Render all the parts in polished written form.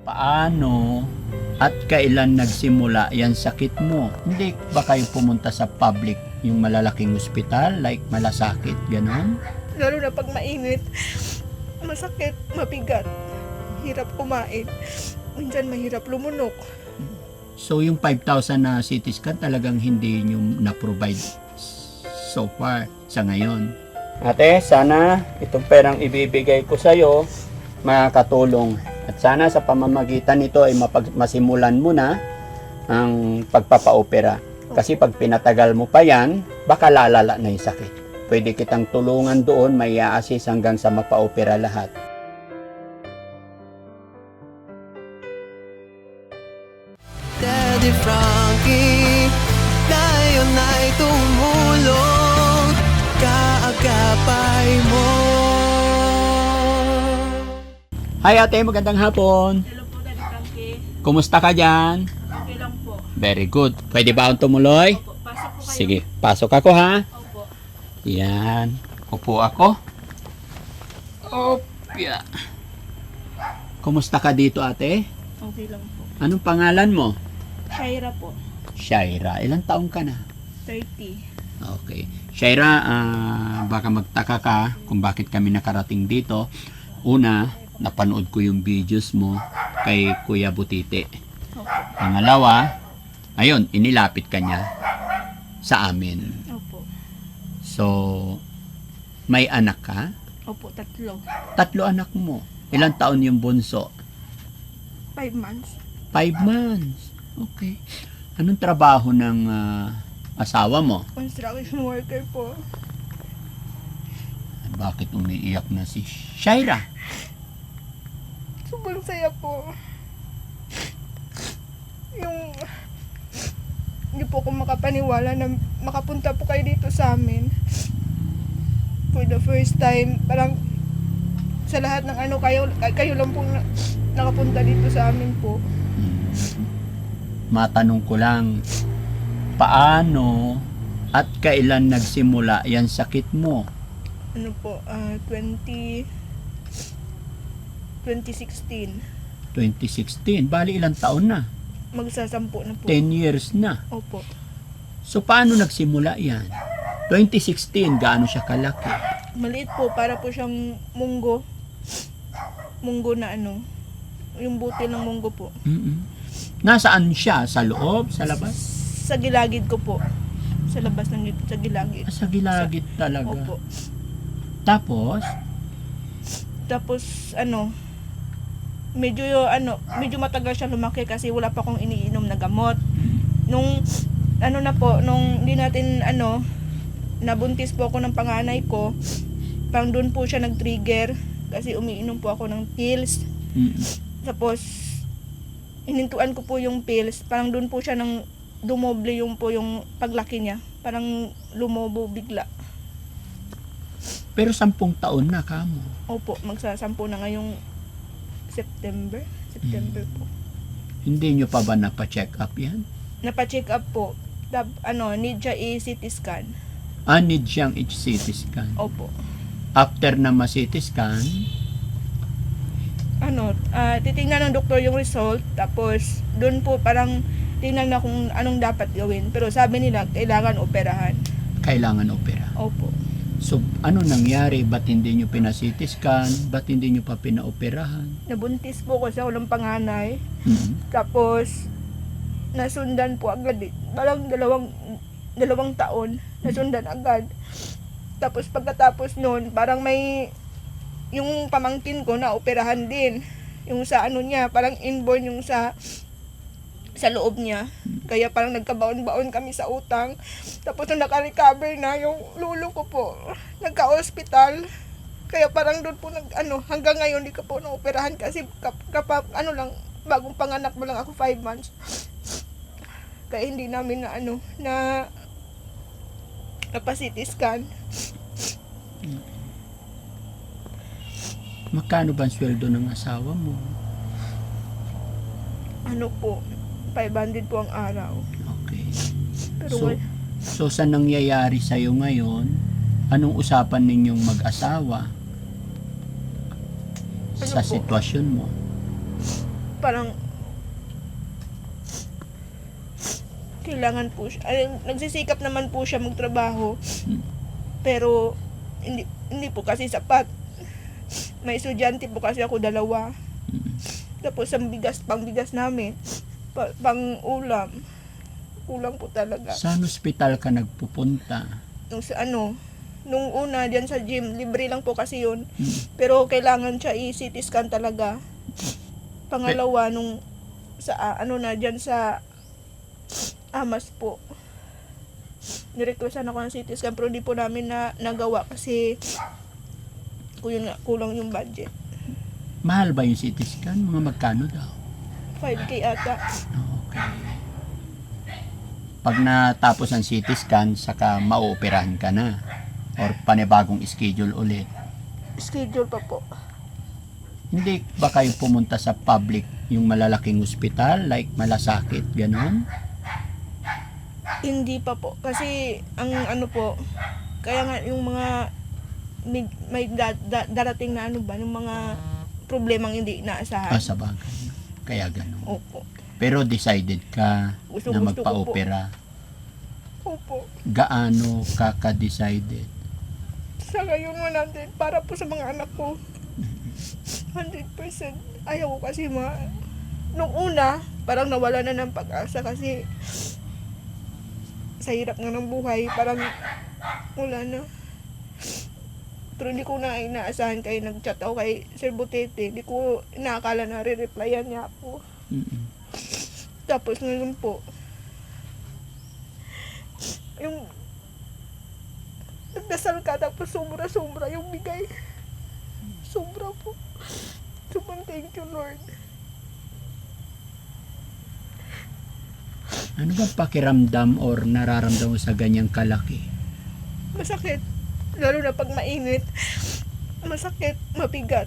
Paano at kailan nagsimula yan sakit mo? Hindi ba kayo pumunta sa public, yung malalaking ospital, like Malasakit, ganon? Lalo na pag mainit, masakit, mabigat, hirap kumain. Minsan mahirap lumunok. So yung 5,000 na CT scan talagang hindi nyo na-provide so far sa ngayon. Ate, sana itong perang ibibigay ko sa'yo makakatulong. At sana sa pamamagitan nito ay masimulan mo na ang pagpapaopera. Kasi pag pinatagal mo pa yan, baka lalala na yung sakit. Pwede kitang tulungan doon, may i-assist hanggang sa mapaopera lahat. Daddy Frankie, ngayon ay tumulong, kaagapay mo. Hi ate, magandang hapon. Hello po, Daddy Frankie. Kumusta ka dyan? Okay lang po. Very good. Pwede ba akong tumuloy? Opo, pasok po kayo. Sige, pasok ako ha. Opo. Yan. Upo ako. Opya. Kumusta ka dito ate? Okay lang po. Anong pangalan mo? Shaira po, Shaira. Ilang taong ka na? 30. Okay. Shaira, baka magtaka ka kung bakit kami nakarating dito. Una, napanood ko yung videos mo kay Kuya Butite. Opo. Pangalawa, ayun, inilapit ka niya sa amin. Opo. So, may anak ka? Opo, 3. 3 anak mo. Ilang taon yung bunso? 5 months. 5 months. Okay. Anong trabaho ng asawa mo? Construction worker po. Bakit umiiyak na si Shaira? Sobrang saya po. Yung hindi po ako makapaniwala na makapunta po kayo dito sa amin. For the first time, parang sa lahat ng ano kayo lang po nakapunta dito sa amin po. Matanong ko lang, paano at kailan nagsimula yan sakit mo? Ano po, 2016. 2016. Bali ilang taon na? Magsasampu na po. 10 years na. Opo. So paano nagsimula yan? 2016, gaano siya kalaki? Maliit po, para po siyang munggo. Munggo na ano, yung butil ng munggo po. Nasaan siya? Sa loob? Sa labas? Sa gilagid ko po. Sa labas ng sa gilagid. Sa gilagid talaga. Opo. Tapos, Tapos ano, medyo matagal siya lumaki kasi wala pa akong iniinom na gamot. Nung ano na po, nung hindi natin nabuntis po ako ng panganay ko, parang doon po siya nag-trigger kasi umiinom po ako ng pills. Tapos inintuan ko po yung pills, parang doon po siya nang dumoble yung paglaki niya. Parang lumobo bigla. pero 10 taon na kamo. Opo, magsasampu na ngayong September po. Hindi nyo pa ba napacheck up yan? Napa-check up po. Need siya i-CT scan. Need siyang CT scan. Opo. After na ma-CT scan, Titingnan ng doktor yung result, tapos doon po parang tingnan na kung anong dapat gawin. Pero sabi nila, kailangan operahan. kailangan opera. Opo. So, ano nangyari? Ba't hindi nyo pina-CT scan? Ba't hindi nyo pa pinaoperahan? Nabuntis po ko sa walang panganay. Mhm. Tapos, nasundan po agad. Parang dalawang taon, nasundan agad. Tapos pagkatapos noon, parang may, yung pamangkin ko na operahan din. Yung sa ano niya, parang inborn yung sa loob niya. Kaya parang nagkabaon-baon kami sa utang. Tapos nung naka-recover na yung lulo ko po, nagka-hospital. Kaya parang doon po hanggang ngayon di ka po na-operahan kasi kapag bagong panganak mo lang ako 5 months. Kaya hindi namin na napa-CT scan. Magkano ba ang sweldo ng asawa mo? Ano po, 500 po ang araw. Okay. Pero So sa nangyayari sa'yo ngayon, anong usapan ninyong mag-asawa sa po? sitwasyon mo? parang kailangan po siya, ay, nagsisikap naman po siya magtrabaho, pero hindi po kasi sapat. May estudyante po kasi ako 2. Tapos ang pangbigas namin, pang ulam, kulang po talaga. Saan ospital ka nagpupunta? Nung sa nung una diyan sa gym, libre lang po kasi yun. Pero kailangan siya i-CT scan talaga. Pangalawa nung sa diyan sa Amas po. Nirequestan ako ng CT scan pero di po namin nagawa kasi kulang yung budget. Mahal ba yung CT scan? Mga magkano daw? 5K ata. Okay. Pag natapos ang CT scan, saka mauoperahan ka na. Or panibagong schedule ulit. Schedule pa po. Hindi ba kayo pumunta sa public, yung malalaking ospital, like Malasakit, ganon? Hindi pa po. Kasi, ang kaya nga yung mga may darating na yung mga problemang hindi inaasahan. Sa bagay. Kaya ganon. Opo. Pero decided ka Gusto na ko magpa-opera. Opo. Gaano ka-decided? Sa ngayon 100 para po sa mga anak ko. 100%. Ayaw ko kasi nung una, parang nawala na ng pag-asa kasi sa hirap nga ng buhay, parang wala na. Pero hindi ko na inaasahan kayo, nag-chat ako kay Sir Butete. Hindi ko inaakala na re-replyan niya ako. Tapos ngayon po, yung nagdasal ka, tapos sobra-sobra yung bigay. Sobra po. Sobrang thank you, Lord. Ano ba pakiramdam or nararamdam mo sa ganyang kalaki? Masakit. Lalo na pag mainit. Masakit, mabigat.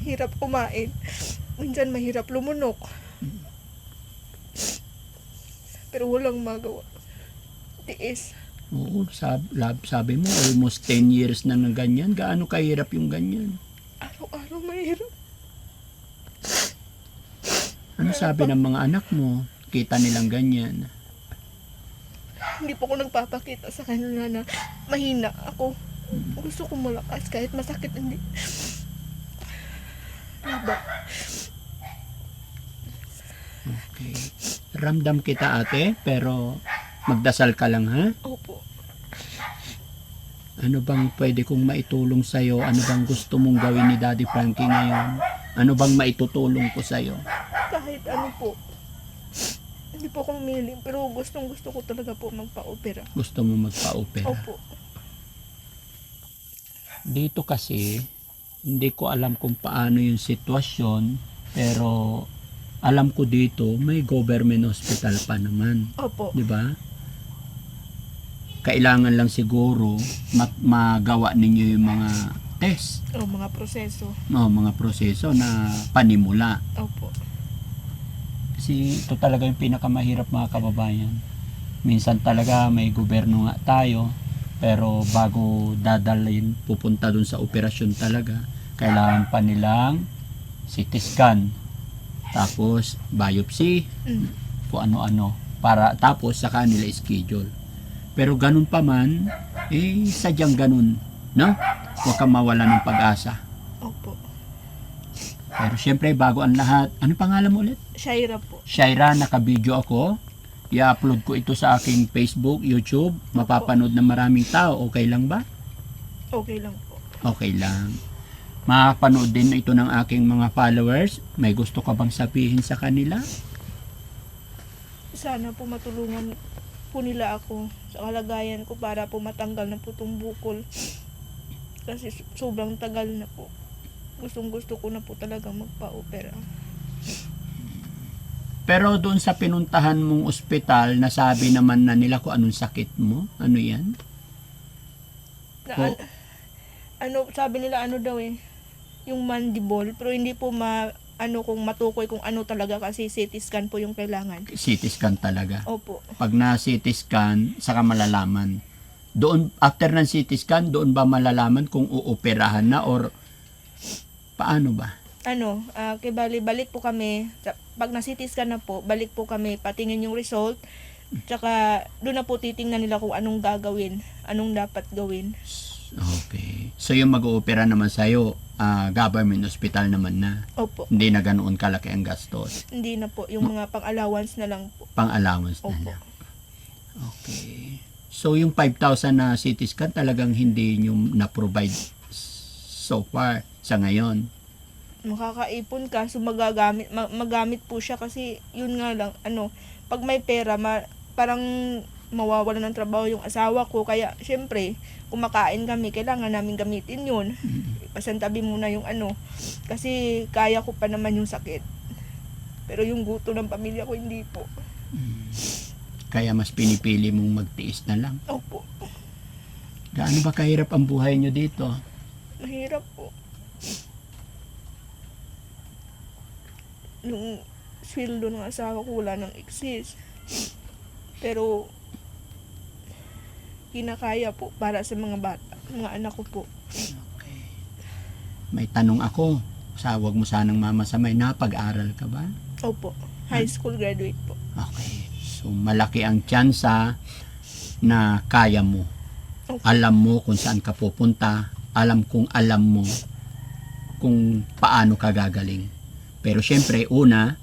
Hirap kumain. Minsan mahirap lumunok. Pero walang magawa. Tiis. Oo, sabi mo, almost 10 years na ng ganyan. Gaano kahirap yung ganyan? Araw-araw mahirap. Ano sabi ng mga anak mo? Kita nilang ganyan. Hindi po ako nagpapakita sa kanila na mahina ako. Gusto ko malakas kahit masakit, hindi. Diba? Okay. Ramdam kita, ate, pero magdasal ka lang, ha? Opo. Ano bang pwede kong maitulong sa'yo? Ano bang gusto mong gawin ni Daddy Frankie ngayon? Ano bang maitutulong ko sa'yo? Kahit ano po. Hindi po ako mamili, pero gusto ko talaga po magpa-opera. Gusto mo magpa-opera? Opo. Dito kasi, hindi ko alam kung paano yung sitwasyon, pero alam ko dito, may government hospital pa naman. Opo. Di ba? Kailangan lang siguro magawa ninyo yung mga test. Mga proseso. Mga proseso na panimula. Opo. Kasi ito talaga yung pinakamahirap, mga kababayan. Minsan talaga may gobyerno nga tayo, pero bago dadalhin, pupunta dun sa operasyon talaga, kailangan pa nilang CT scan, tapos biopsy, kung ano-ano, para tapos sa kanila schedule. Pero ganun pa man, sadyang ganun, no? Huwag kang mawala ng pag-asa. Opo. Pero syempre, bago ang lahat, ano pangalan mo ulit? Shaira po. Shaira, naka-video ako. I-upload ko ito sa aking Facebook, YouTube. Mapapanood ng maraming tao. Okay lang ba? Okay lang po. Okay lang. Makapanood din ito ng aking mga followers. May gusto ka bang sabihin sa kanila? Sana po matulungan po nila ako sa kalagayan ko para po matanggal na po itong bukol. Kasi sobrang tagal na po. Gustong-gusto ko na po talaga magpa-opera. Pero doon sa pinuntahan mong ospital, nasabi naman na nila kung anong sakit mo? Ano yan? Na, sabi nila daw yung mandible, pero hindi po kung matukoy kung ano talaga kasi CT scan po yung kailangan. CT scan talaga. Opo. Pag na CT scan, saka malalaman. Doon, after ng CT scan, doon ba malalaman kung uoperahan na or paano ba? kay balik po kami. Pag na-CT scan na po, balik po kami, patingin yung result. Tsaka doon na po titingnan nila kung anong gagawin, anong dapat gawin. Okay. So yung mag-oopera naman sa'yo, government hospital naman na. Opo. Hindi na ganoon kalaki ang gastos. Hindi na po, yung mga pang-allowance na lang po. Pang-allowance na Opo. lang. Okay. So yung 5,000 na CT scan talagang hindi nyo na-provide so far sa ngayon. Makakaipon ka, so magamit po siya kasi yun nga lang, pag may pera, parang mawawala ng trabaho yung asawa ko. Kaya, syempre, kumakain kami, kailangan namin gamitin yun. Ipasantabi muna yung kasi kaya ko pa naman yung sakit. Pero yung gusto ng pamilya ko, hindi po. Kaya mas pinipili mong magtiis na lang. Opo, Gaano ba kahirap ang buhay nyo dito? mahirap po. Yung sweldo ng asawa ko wala nang exist. Pero, kinakaya po para sa mga bata, mga anak ko po. Okay. May tanong ako. Wag mo sanang mamasamay. Napag-aral ka ba? Opo, high school graduate po. Okay. So, malaki ang tsansa na kaya mo. Okay. Alam mo kung saan ka pupunta. Alam mo kung paano ka gagaling. Pero syempre, una,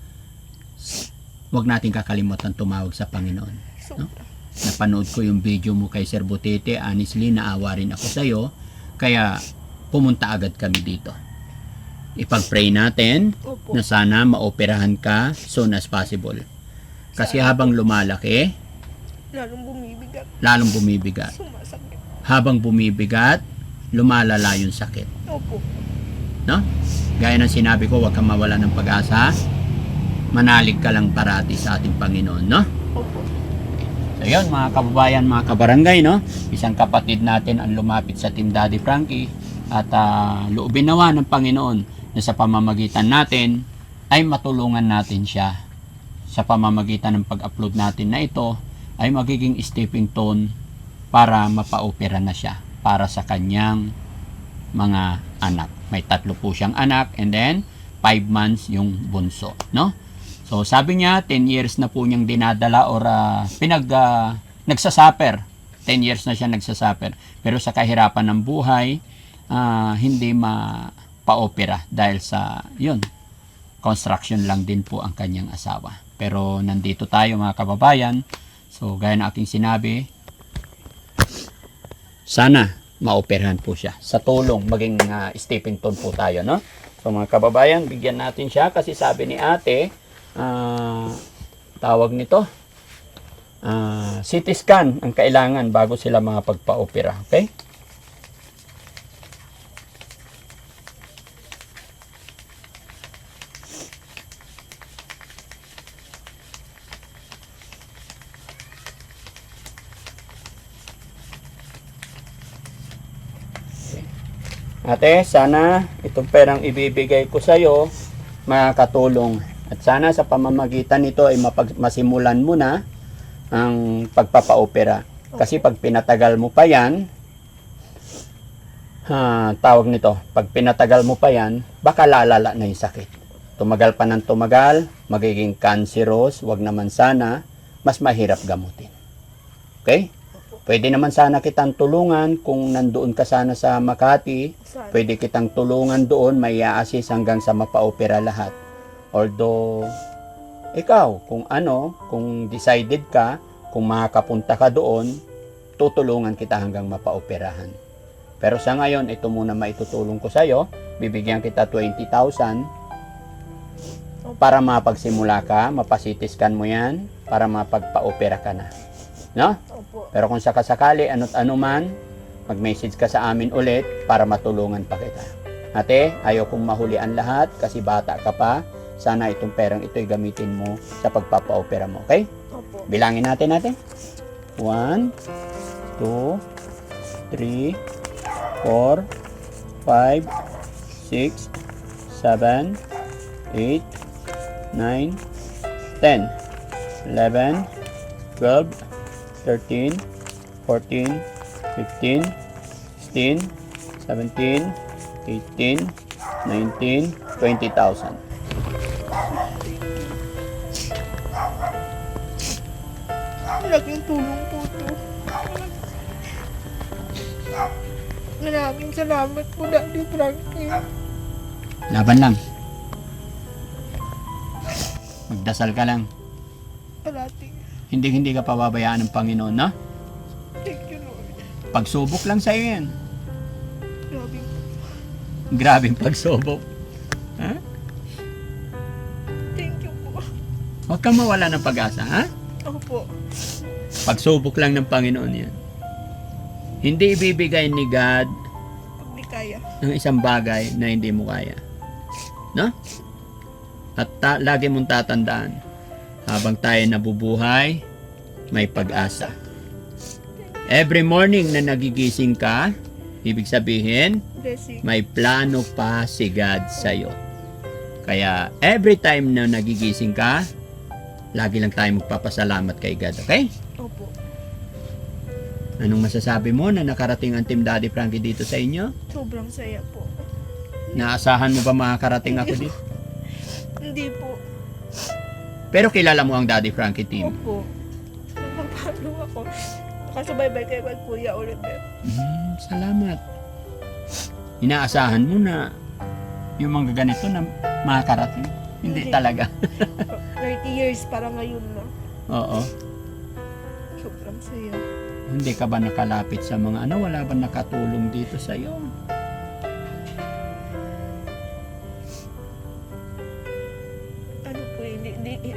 wag natin kakalimutan tumawag sa Panginoon. So, No? Napanood ko yung video mo kay Sir Butete. Honestly, naawa rin ako sa'yo. Kaya, pumunta agad kami dito. Ipag-pray natin opo. na sana maoperahan ka soon as possible. Kasi habang lumalaki, Lalong bumibigat, lalong bumibigat. sumasakit. Habang bumibigat, lumalala yung sakit. Opo. No? Gaya ng sinabi ko, huwag kang mawala ng pag-asa. Manalig ka lang parati sa ating Panginoon, no? Opo. So yun, mga kababayan, mga kabarangay, no? Isang kapatid natin ang lumapit sa Team Daddy Frankie at loobin nawa ng Panginoon na sa pamamagitan natin ay matulungan natin siya. Sa pamamagitan ng pag-upload natin na ito ay magiging stepping stone para mapa-opera na siya para sa kanyang mga anak. May 3 po siyang anak and then 5 months yung bunso, no? So sabi niya 10 years na po niyang dinadala or nagsasaper. 10 years na siya nagsasaper. Pero sa kahirapan ng buhay, hindi pa-opera dahil sa yun. Construction lang din po ang kanyang asawa. Pero nandito tayo mga kababayan. So gaya ng aking sinabi, sana maoperahan po siya. Sa tulong, maging stepping stone po tayo, no? So mga kababayan, bigyan natin siya kasi sabi ni ate, tawag nito, CT scan ang kailangan bago sila mga pagpa-opera. Okay? Ate, sana itong perang ibibigay ko sa iyo makakatulong. At sana sa pamamagitan nito ay masimulan mo na ang pagpapa-opera. Kasi pag pinatagal mo pa yan, tawag nito, pag pinatagal mo pa yan, baka lalala na yung sakit. Tumagal pa ng tumagal, magiging cancerous, wag naman sana, mas mahirap gamutin. Okay? Pwede naman sana kitang tulungan kung nandoon ka sana sa Makati. Sana. Pwede kitang tulungan doon, may i-assist hanggang sa mapa-opera lahat. Although, ikaw, kung decided ka, kung makakapunta ka doon, tutulungan kita hanggang mapa-operahan. Pero sa ngayon, ito muna maitutulong ko sa'yo. Bibigyan kita 20,000 para mapagsimula ka, mapasitiskan mo yan, para mapagpa-opera ka na. No? Opo. Pero kung sakasakali, ano't ano man, mag-message ka sa amin ulit para matulungan pa kita. Ate, ayaw kong mahulian lahat kasi bata ka pa. Sana itong perang ito'y gamitin mo sa pagpapa-opera mo. Okay? Opo. Bilangin natin. 1, 2, 3, 4, 5, 6, 7, 8, 9, 10, 11, 12, 13, 14, 15, 16, 17, 18, 19, 20,000. Malaking tulong po to. Maraming salamat po, Daddy Frankie. Laban lang. Magdasal ka lang. Parating. Hindi ka pababayaan ng Panginoon, no? Thank you, Lord. Pagsubok lang sa'yo yan. Grabe. Grabing pagsubok. Ha? Thank you po. Huwag kang mawala ng pag-asa, ha? Opo. Pagsubok lang ng Panginoon yan. Hindi ibibigay ni God Pag di kaya. ng isang bagay na hindi mo kaya. No? At lagi mong tatandaan, habang tayo nabubuhay, may pag-asa. Every morning na nagigising ka, ibig sabihin, Blessing. may plano pa si God sa'yo. Kaya every time na nagigising ka, lagi lang tayo magpapasalamat kay God, okay? Opo. Anong masasabi mo na nakarating ang Team Daddy Frankie dito sa inyo? Sobrang saya po. Naasahan mo ba makakarating ako dito? Hindi po. Pero kilala mo ang Daddy Frankie team. Opo. Napapalo ako. Nakasubaybay kay Kuya Oliver. Salamat. Inaasahan mo na yung mga ganito na makakarating? Hindi talaga. 30 years para ngayon na. Oo. Sobrang saya. Hindi ka ba nakalapit sa mga wala ba nakatulong dito sa iyo? Ano po,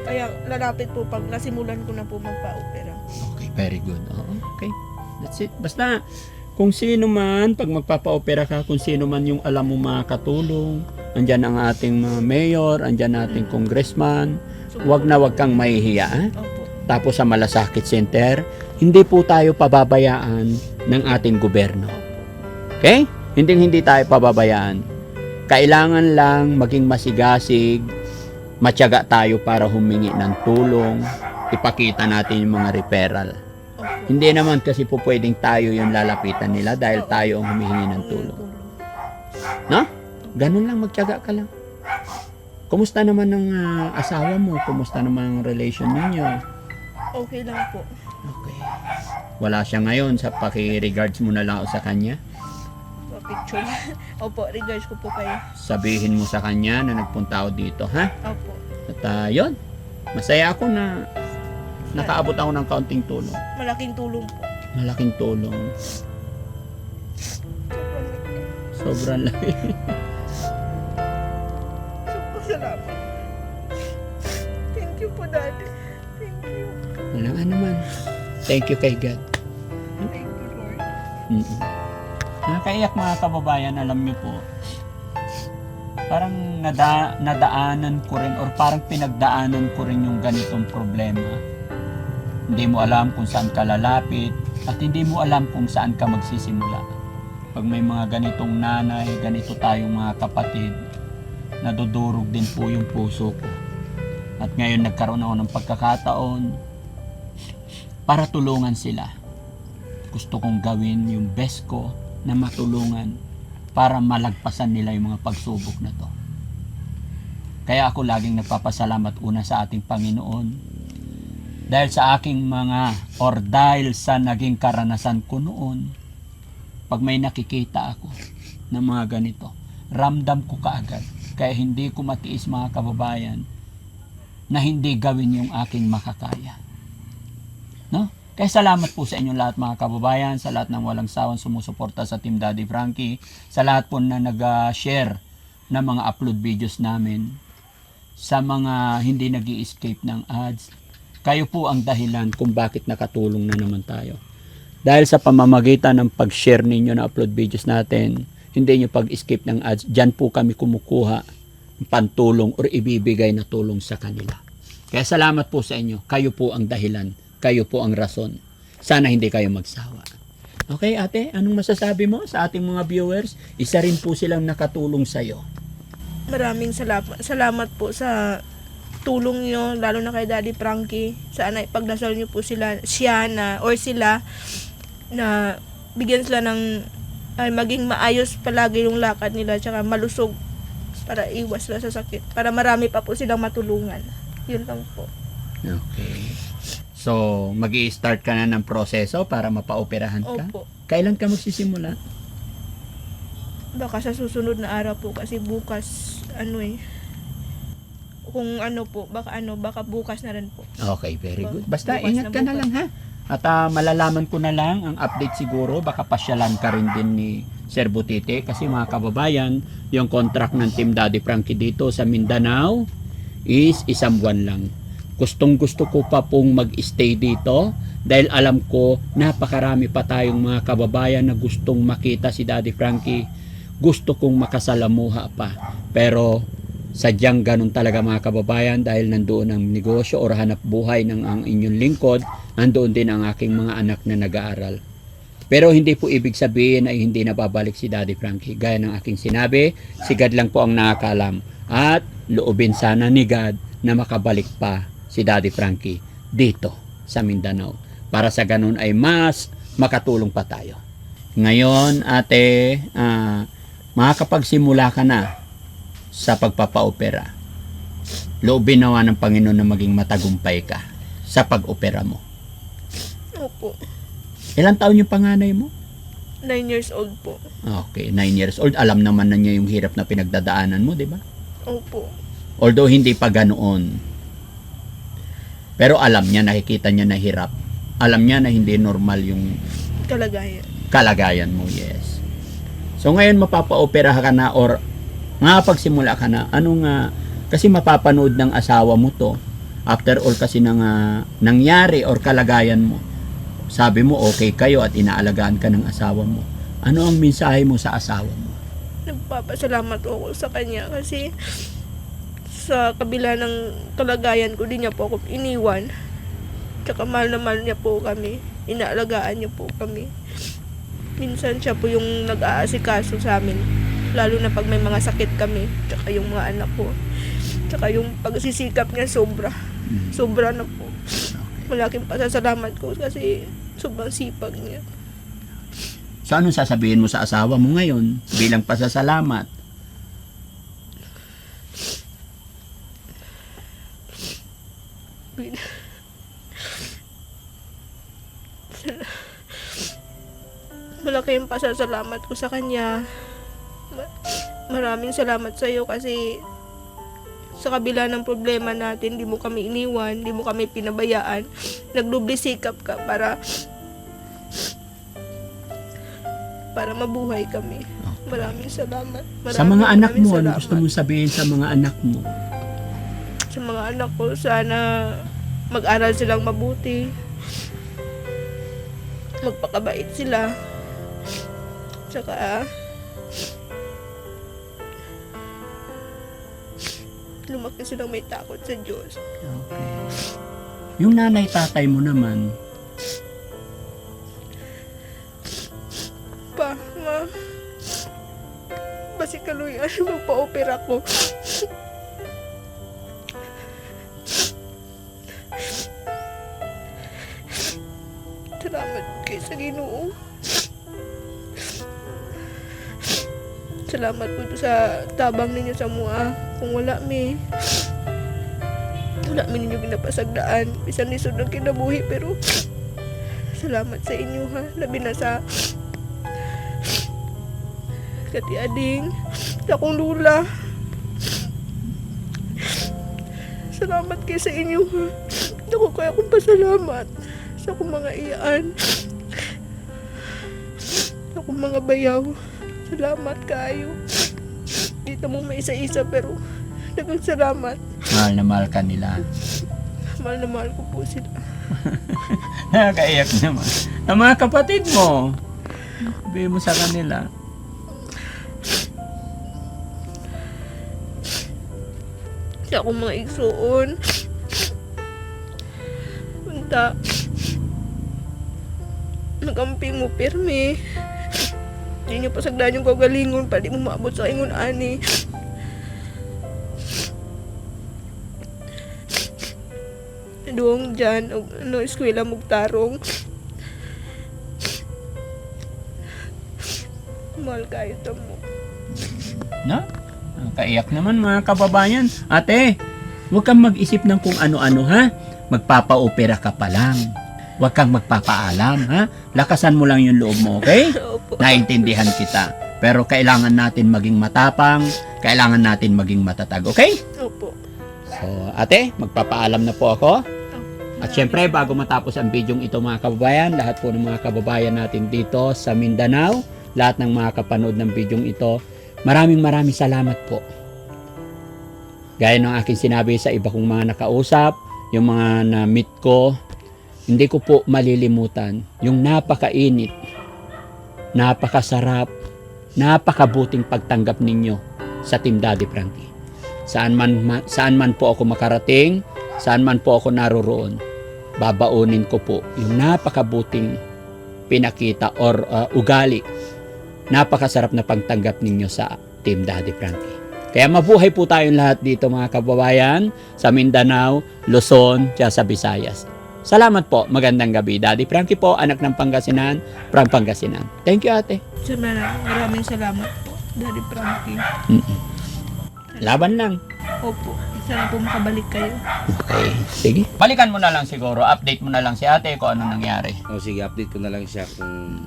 kaya lalapit po pag nasimulan ko na po magpa-opera. Okay, very good. Oo, okay. That's it. Basta kung sino man, pag magpapa-opera ka, kung sino man yung alam mo makakatulong, andyan ang ating mga mayor, andyan ating congressman, wag kang mahihiya. Ha? Opo. Tapos sa Malasakit Center, hindi po tayo pababayaan ng ating gobyerno. Okay? Hindi tayo pababayaan. Kailangan lang maging masigasig, matyaga tayo para humingi ng tulong, ipakita natin yung mga referral. Opo. Hindi naman kasi po pwedeng tayo yung lalapitan nila dahil tayo ang humihingi ng tulong. No? Ganun lang, magtiyaga ka lang. Kumusta naman ang asawa mo? Kumusta naman ang relation ninyo? Okay lang po. Okay. Wala siya ngayon, sa paki-regards mo na lang sa kanya. Picture. Opo, regards ko po kayo. Sabihin mo sa kanya na nagpunta ako dito, ha? Opo. At yun, masaya ako na nakaabot ako ng kaunting tulong. Malaking tulong po. Malaking tulong. Sobrang laki. Sobrang salamat. Thank you po, Daddy. Thank you. Walang anuman. Thank you kay God. Thank you, Lord. Nakaiyak mga kababayan, alam niyo po. Parang nadaanan ko rin or parang pinagdaanan ko rin yung ganitong problema. Hindi mo alam kung saan ka lalapit at hindi mo alam kung saan ka magsisimula. Pag may mga ganitong nanay, ganito tayong mga kapatid, nadudurog din po yung puso ko. At ngayon nagkaroon ako ng pagkakataon para tulungan sila. Gusto kong gawin yung best ko na matulungan para malagpasan nila yung mga pagsubok na to. Kaya ako laging nagpapasalamat una sa ating Panginoon dahil sa aking dahil sa naging karanasan ko noon, pag may nakikita ako ng mga ganito, ramdam ko kaagad. Kaya hindi ko matiis mga kababayan na hindi gawin yung aking makakaya. No? Kaya salamat po sa inyo lahat mga kababayan, sa lahat ng walang sawang sumusuporta sa Team Daddy Frankie, sa lahat po na nag-share ng mga upload videos namin, sa mga hindi nag-i-escape ng ads. Kayo po ang dahilan kung bakit nakatulong na naman tayo. Dahil sa pamamagitan ng pag-share ninyo na upload videos natin, hindi nyo pag-escape ng ads, dyan po kami kumukuha ng pantulong or ibibigay na tulong sa kanila. Kaya salamat po sa inyo. Kayo po ang dahilan. Kayo po ang rason. Sana hindi kayo magsawa. Okay, ate, anong masasabi mo sa ating mga viewers? Isa rin po silang nakatulong sa'yo. Maraming salamat po sa tulong nyo, lalo na kay Daddy Frankie. Sana ipagdasal nyo po sila na bigyan sila ng maging maayos palagi yung lakad nila, tsaka malusog para iwas sila sa sakit. Para marami pa po silang matulungan. Yun lang po. Okay. So, mag-i-start ka na ng proseso para mapaoperahan ka? Opo. Kailan ka magsisimula? Baka sa susunod na araw po kasi bukas, kung baka bukas na rin po. Okay, very good. Basta Bukas ingat na ka na bukas. lang ha. At malalaman ko na lang ang update siguro. Baka pasyalan ka rin din ni Sir Butite. Kasi mga kababayan, yung contract ng Team Daddy Frankie dito sa Mindanao is isang buwan lang. Gustong gusto ko pa pong mag-stay dito dahil alam ko napakarami pa tayong mga kababayan na gustong makita si Daddy Frankie. Gusto kong makasalamuha pa. Pero sadyang ganun talaga mga kababayan dahil nandoon ang negosyo o hanap buhay ng ang inyong lingkod, nandoon din ang aking mga anak na nag-aaral. Pero hindi po ibig sabihin ay hindi nababalik si Daddy Frankie. Gaya ng aking sinabi, si God lang po ang nakakalam. At loobin sana ni God na makabalik pa si Daddy Frankie dito sa Mindanao. Para sa ganun ay mas makatulong pa tayo. Ngayon, ate, makakapagsimula ka na sa pagpapaopera. Loobin nawa ng Panginoon na maging matagumpay ka sa pag-opera mo. Opo. Ilang taon yung panganay mo? 9 years old po. Okay, 9 years old. Alam naman na niya yung hirap na pinagdadaanan mo, di ba? Opo. Although hindi pa ganoon. Pero alam niya, nakikita niya na hirap. Alam niya na hindi normal yung kalagayan mo, yes. So ngayon mapapa-opera ka na or pagsimula ka na, kasi mapapanood ng asawa mo to. After all kasi nangyari or kalagayan mo. Sabi mo okay kayo at inaalagaan ka ng asawa mo. Ano ang mensahe mo sa asawa mo? Nagpapasalamat ako sa kanya kasi sa kabila ng kalagayan ko, din niya po ako iniwan. Tsaka mahal na mahal niya po kami. Inaalagaan niya po kami. Minsan siya po yung nag-aasikaso sa amin. Lalo na pag may mga sakit kami. Tsaka yung mga anak ko. Tsaka yung pagsisikap niya sobra. Sobra na po. Malaking pasasalamat ko kasi sobrang sipag niya. So anong sasabihin mo sa asawa mo ngayon bilang pasasalamat? Malaking pasasalamat ko sa kanya. Maraming salamat sa iyo kasi sa kabila ng problema natin, di mo kami iniwan, di mo kami pinabayaan. Nagdoble sikap ka para mabuhay kami. Maraming salamat. Sa mga anak mo, ano salamat. gusto mong sabihin sa mga anak mo? Sa mga anak ko, sana mag-aral silang mabuti. Magpakabait sila. Tsaka lumaki silang may takot sa Diyos. Okay. Yung nanay tatay mo naman, basi kaluyan, magpa-opera ko. Salamat kayo sa Ginoo. Salamat po sa tabang ninyo sa mua. Kung wala mi ninyo ginapasagdaan. Bisan lisod ng kinabuhi, pero salamat sa inyo ha. Labi na sa katiading, sa akong lula. Salamat kayo sa inyo ha. Ako kaya akong pasalamat sa akong mga iyaan, sa akong mga bayaw. Salamat kayo. Dito mo may isa-isa pero dagang salamat. mahal na mahal ka nila. Mahal na mahal ko po sila. Nakakaiyak naman. Ang mga kapatid mo, sabihin mo sa kanila. Sa akong mga igsuon. Punta. Nagamping mo pirmi. Hindi nyo pasagdaan yung kagalingon pa di mo maabot sa ingon ani. Doong dyan, eskwela mugtarong. Mahal kayo tamo. No? Kaiyak naman mga kababayan. Ate, huwag kang mag-isip ng kung ano-ano ha. Magpapa-opera ka pa lang. Huwag kang magpapaalam ha. Lakasan mo lang yung loob mo, okay? Opo. Naintindihan kita. Pero kailangan natin maging matapang, kailangan natin maging matatag, okay? Opo. So, ate, magpapaalam na po ako. At syempre, bago matapos ang bidyong ito mga kababayan, lahat po ng mga kababayan natin dito sa Mindanao, lahat ng mga kapanood ng bidyong ito, maraming salamat po. Gaya ng aking sinabi sa iba kong mga nakausap, yung mga na-meet ko, hindi ko po malilimutan yung napakainit, napakasarap, napakabuting pagtanggap ninyo sa Team Daddy Frankie. Saan man po ako makarating, saan man po ako naroroon, babaunin ko po yung napakabuting pinakita or ugali, napakasarap na pagtanggap ninyo sa Team Daddy Frankie. Kaya mabuhay po tayong lahat dito mga kababayan sa Mindanao, Luzon, sa Visayas. Salamat po. Magandang gabi. Daddy Frankie po, anak ng Pangasinan, from Pangasinan. Thank you, ate. Maraming salamat po, Daddy Frankie. Laban lang. Opo. Sana po makabalik kayo. Okay. Sige. Balikan mo na lang siguro. Update mo na lang si ate kung ano nangyari. O sige, update ko na lang siya kung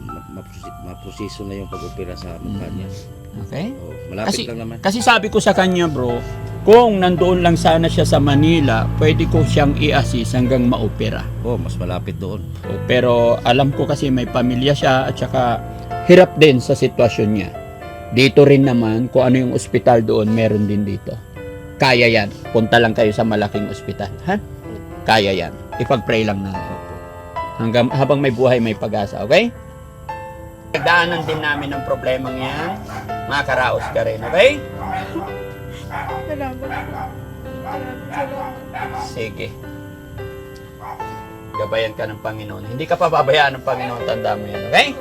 maproseso na yung pag-opera sa mukha niya. Okay? O, malapit lang naman. Kasi sabi ko sa kanya, bro, kung nandoon lang sana siya sa Manila, pwede ko siyang i-assist hanggang maopera. O, mas malapit doon. So, pero alam ko kasi may pamilya siya at saka hirap din sa sitwasyon niya. Dito rin naman, kung ano yung ospital doon, meron din dito. Kaya yan. Punta lang kayo sa malaking ospital. Ha? Kaya yan. Ipag-pray lang natin. Habang may buhay, may pag-asa. Okay? Nagdaanan din namin ng problemang yan. Makaraos ka rin. Okay? Salamat po. Salamat. Sige. Gabayan ka ng Panginoon. Hindi ka pa babayaan ng Panginoon. Tanda mo yan. Okay?